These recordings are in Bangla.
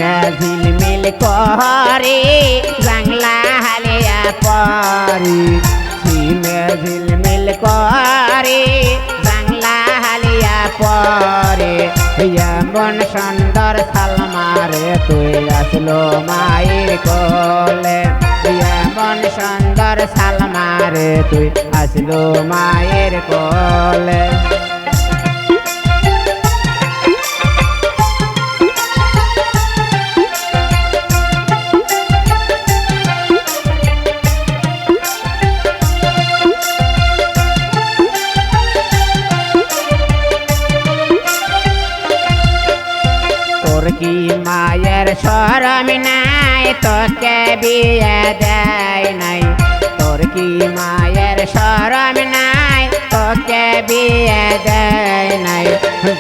সিমে ঝিলমিল করে বাংলা হালিয়া পরি সিমে ঝিলমিল করে বাংলা হালিয়া পরে এমন সুন্দর সালমারে তুই আসলো মায়ের কোলে এমন সুন্দর সালমারে তুই আসলো মায়ের কোলে তোর কি মায়ের শরম নাই তোকে বিয়ে দেয় নাই তোর কি মায়ের শরম নাই তোকে বিয়ে দেয় নাই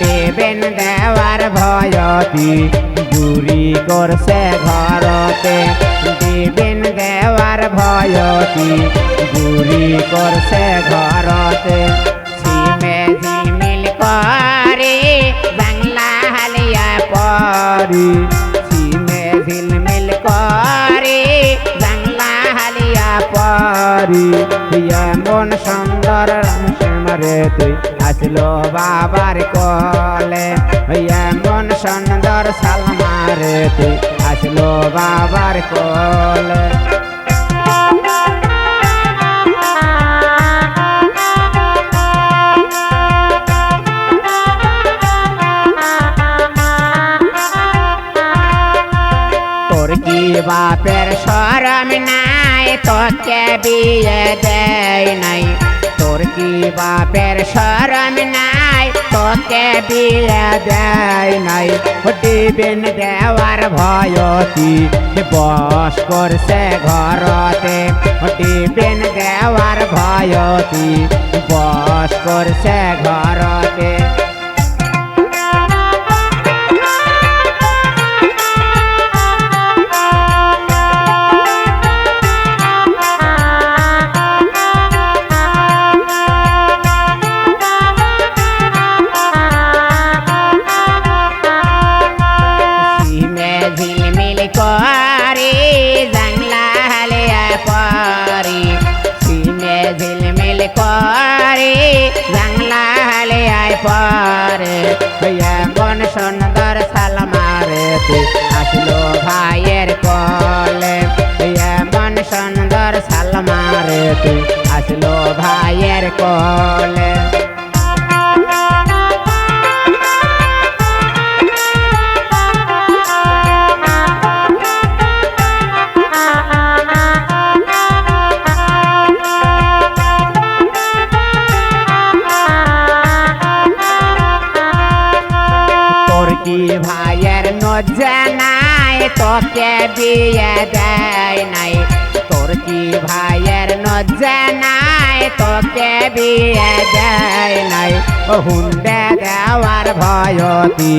দেবেন দেওয়ার ভয়তি চুরি করছে ঘরতে দেবেন দেওয়ার ভয়তি চুরি করছে ঘরতে সিমে ঝিলমিল করে বাংলা হালিয়া পরি সিমে ঝিলমিল করে বাংলা হালিয়া পরি এমন সুন্দর মারে তুই আসলো বাবার কোলে এমন সুন্দর সালমারে তুই আসলো বাবার কোলে তোর কি বাপের শরম নাই তোকে বিয়ে দেয় নাই তোর কি বাপের শরম নাই তোকে বিয়ে দেয় নাই দিবেন দেওয়ার ভয়তি বস করছে ঘরতে দিবেন দেওয়ার ভয়তি বস করছে ঘরতে ঝিলমিল করে বাংলা হালিয়া পরি সিমে ঝিলমিল করে বাংলা হালিয়া পরে এমন সুন্দর সালমারে তুই আসলো ভাইয়ের কোলে এমন সুন্দর সালমারে তুই আসলো ভাইয়ের কোলে কি ভাইয়ের নজ্জা নাই তোকে বিয়ে দেয় নাই তোর কি ভাইয়ের নজ্জা নাই তোকে বিয়ে দেয় নাই হুন্ডে দেওয়ার ভয়তি